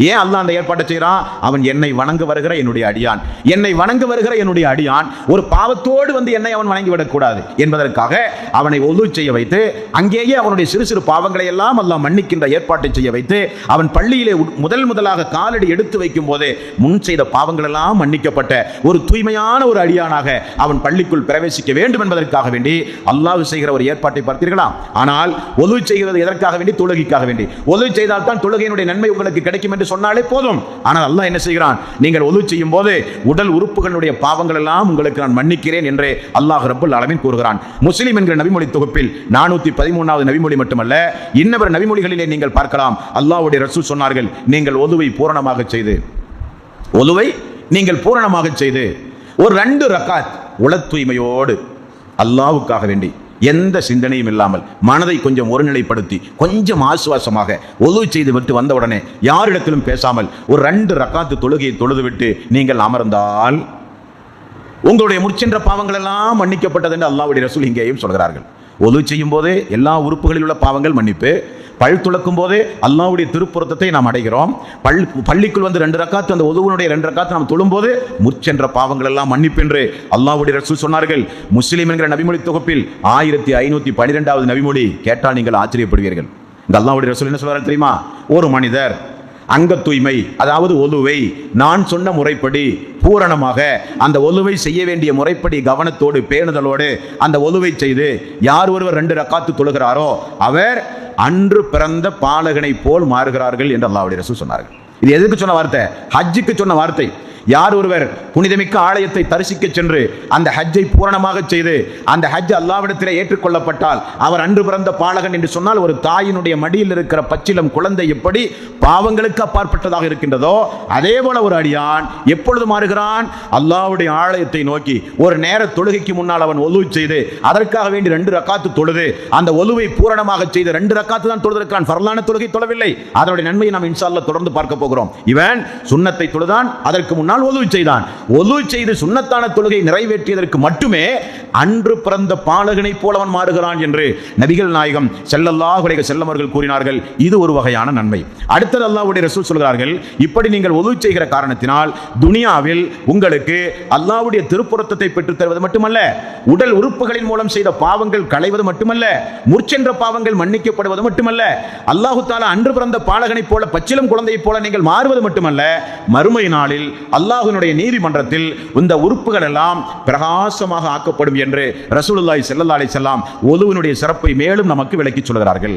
ஏன் அல்லாஹ் அந்த ஏற்பாட்டை செய்யறான்? அவன் என்னை வணங்க வருகிற என்னுடைய அடியான், என்னை வணங்க வருகிற என்னுடைய அடியான் ஒரு பாவத்தோடு வந்து என்னை அவன் வணங்கிவிடக் கூடாது என்பதற்காக அவனை ஒது செய்ய வைத்து, அங்கேயே அவனுடைய சிறு சிறு பாவங்களை எல்லாம் அல்லாஹ் மன்னிக்கின்ற ஏற்பாட்டை செய்ய வைத்து, அவன் பள்ளியிலே முதலாக காலடி எடுத்து வைக்கும் போதே முன் செய்த பாவங்கள் எல்லாம் மன்னிக்கப்பட்ட ஒரு தூய்மையான ஒரு அடியானாக அவன் பள்ளிக்குள் பிரவேசிக்க வேண்டும் என்பதற்காக வேண்டி அல்லாஹ் செய்கிற ஒரு ஏற்பாட்டை பார்த்தீர்களா? ஆனால் ஒது செய்கிறது எதற்காக வேண்டி? தொழுகைக்காக வேண்டி. ஒது செய்தால் தான் தொழுகையினுடைய நன்மை உங்களுக்கு கிடைக்கும் என்று சொன்னாலே போதும். ஆனால் அல்லாஹ் என்ன செய்கிறான்? நீங்கள் ஒது செய்யும் போது உடல் உறுப்புகளுடைய பாவங்கள் எல்லாம் உங்களுக்கு நான் மன்னிக்கிறேன் என்று அல்லாஹ் ரப்பல் ஆலமீன் கூறுகிறான். முஸ்லிம் என்கிற நபிமொழி தொகுப்பில் 413வது நபிமொழி மட்டுமல்ல, இன்னொரு நபிமொழிகளிலே நீங்கள் பார்க்கலாம். அல்லாஹ்வுடைய ரசூல் சொன்னார்கள், நீங்கள் ஒதுவை பூரணமாக செய்து, ஒதுவை நீங்கள் பூரணமாக செய்து ஒரு 2 ரக்காத் உள தூய்மையோடு அல்லாஹ்வுக்காக வேண்டி எந்த சிந்தனையும் இல்லாமல் மனதை கொஞ்சம் ஒருநிலைப்படுத்தி கொஞ்சம் ஆசுவாசமாக ஒது செய்து விட்டு வந்த உடனே யாரிடத்திலும் பேசாமல் ஒரு 2 ரக்காத்து தொழுகையை தொழுது விட்டு நீங்கள் அமர்ந்தால் உங்களுடைய முற்சென்ற பாவங்கள் எல்லாம் மன்னிக்கப்பட்டது என்று அல்லாஹ்வுடைய ரசூல் இங்கேயும் சொல்கிறார்கள். ஒது செய்யும் போதே எல்லா உறுப்புகளில் உள்ள பாவங்கள் மன்னிப்பு, பல் துளக்கும் போதே அல்லாஹ்வுடைய திருப்புறத்தை நாம் அடைகிறோம். பள்ளிக்குள் வந்து 2 ரக்காத்து அந்த ஒதுவனுடைய 2 ரக்காத்து நாம் தொழும்போது முற்சென்ற பாவங்கள் எல்லாம் மன்னிப்பு என்று அல்லாஹ்வுடைய ரசூல் சொன்னார்கள். முஸ்லிம் என்கிற நபிமொழி தொகுப்பில் 1512வது நபிமொழி கேட்டால் நீங்கள் ஆச்சரியப்படுவீர்கள். இந்த அல்லாஹ்வுடைய ரசூல் என்ன சொல்றாரு தெரியுமா? ஒரு மனிதர் அங்க தூய்மை, அதாவது ஒலுவை நான் சொன்ன முறைப்படி பூரணமாக அந்த ஒலுவை செய்ய வேண்டிய முறைப்படி கவனத்தோடு பேணுதலோடு அந்த ஒலுவை செய்து யார் ஒருவர் 2 ரக்காத்து தொழுகிறாரோ அவர் அன்று பிறந்த பாலகனை போல் மாறுகிறார்கள் என்று அல்லாஹ்வுடைய ரசூல் சொன்னார்கள். இது எதுக்கு சொன்ன வார்த்தை? ஹஜ்ஜுக்கு சொன்ன வார்த்தை. யார் ஒருவர் புனிதமிக்க ஆலயத்தை தரிசிக்க சென்று அந்த ஹஜ்ஜை பூரணமாக செய்து அந்த ஹஜ் அல்லாஹ்விடத்திலே ஏற்றுக்கொள்ளப்பட்டால் அவர் அன்று பிறந்த பாலகன் என்று சொன்னால், ஒரு தாயினுடைய மடியில் இருக்கிற பச்சிலம் குழந்தை எப்படி பாவங்களுக்கு அப்பாற்பட்டதாக இருக்கின்றதோ அதே போல ஒரு அடியான் எப்பொழுது மாறுகிறான்? அல்லாஹ்வுடைய ஆலயத்தை நோக்கி ஒரு நேர தொழுகைக்கு முன்னால் அவன் ஒலு செய்து அதற்காக வேண்டி 2 ரக்காத்து தொழுது அந்த ஒலுவை பூரணமாக செய்து 2 ரக்காத்து தான் தொழுதிருக்கான், ஃபர்லான தொழுகை தொழவில்லை. அதனுடைய நன்மையை நாம் இன்ஷா அல்லாஹ் தொடர்ந்து பார்க்க போகிறோம். இவன் சுன்னத்தை தொழுதான், அதற்கு முன்னால் ஒது செய்தான். ஒது செய்து சுன்னத்தான தொழுகை நிறைவேற்றியதற்கு மட்டுமே அன்று பிறந்த பாலகனை போல அவன் மாறுகிறான் என்று நபிகள் நாயகம் ஸல்லல்லாஹு அலைஹி வஸல்லம் அவர்கள் கூறினார்கள். இது ஒரு வகையான நன்மை. அடுத்தது அல்லாஹ்வுடைய ரசூல் சொல்கிறார்கள், இப்படி நீங்கள் ஒது செய்கிற காரணத்தினால் துனியாவில் உங்களுக்கு அல்லாஹ்வுடைய திருப்புறத்தை பெற்றுத் தருவது மட்டுமல்ல, உடல் உறுப்புகளின் மூலம் செய்த பாவங்கள் களைவது மட்டுமல்ல, முற்சென்ற பாவங்கள் மன்னிக்கப்படுவது மட்டுமல்ல, அல்லாஹ் தஆலா அன்று பிறந்த பாலகனை போல பச்சிலம் குழந்தையை போல நீங்கள் மாறுவது மட்டுமல்ல, மறுமை நாளில் அல்லாஹ்வினுடைய நீதிமன்றத்தில் இந்த உறுப்புகள் எல்லாம் பிரகாசமாக ஆக்கப்படும் என்று ரசூலுல்லாஹி ஸல்லல்லாஹு அலைஹி வஸல்லம் ஒதுவினுடைய சிறப்பை மேலும் நமக்கு விளக்கி சொல்கிறார்கள்.